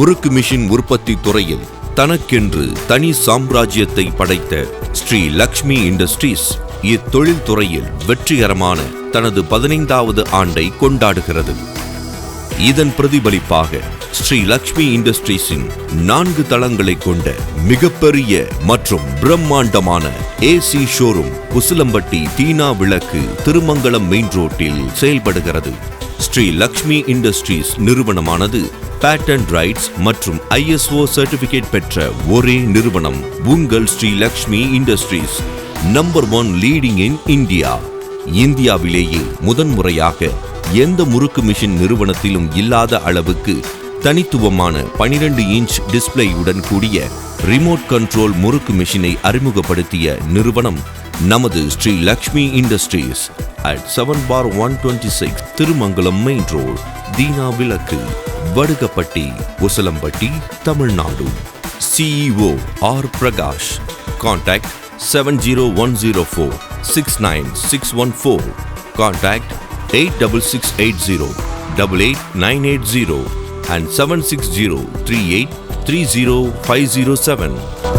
முறுக்கு மிஷின் உற்பத்தி துறையில் தனக்கென்று தனி சாம்ராஜ்யத்தை படைத்த ஸ்ரீ லக்ஷ்மி இண்டஸ்ட்ரீஸ் இத்தொழில் துறையில் வெற்றிகரமான தனது 15வது ஆண்டை கொண்டாடுகிறது. இதன் பிரதிபலிப்பாக ஸ்ரீ லக்ஷ்மி இண்டஸ்ட்ரீஸின் 4 தளங்களை கொண்ட மிகப்பெரிய மற்றும் பிரம்மாண்டமான ஏசி ஷோரூம் உசிலம்பட்டி தீனா விளக்கு திருமங்கலம் மெயின் ரோட்டில் செயல்படுகிறது. ஸ்ரீ லக்ஷ்மி இண்டஸ்ட்ரீஸ் நிறுவனமானது பேட்டன்ட் ரைட்ஸ் மற்றும் ISO சர்டிபிகேட் பெற்ற ஒரே நிறுவனம் உங்கள் Shri Lakshmi industries. Number 1 leading in India. இந்தியாவிலேயே முதன்முறையாக எந்த முறுக்கு மிஷின் நிறுவனத்திலும் இல்லாத அளவுக்கு தனித்துவமான 12 இன்ச் டிஸ்பிளேயுடன் கூடிய ரிமோட் கண்ட்ரோல் முறுக்கு மிஷினை அறிமுகப்படுத்திய நிறுவனம் நமது Shri Lakshmi industries at 7/126 Thirumangalam main road, தீனா விளக்கு, Vadugapatti, Usilampatti, Tamil Nadu. CEO R.PRAKASH. Contact 70104 69614. Contact 86680 88980 and 76038 30507.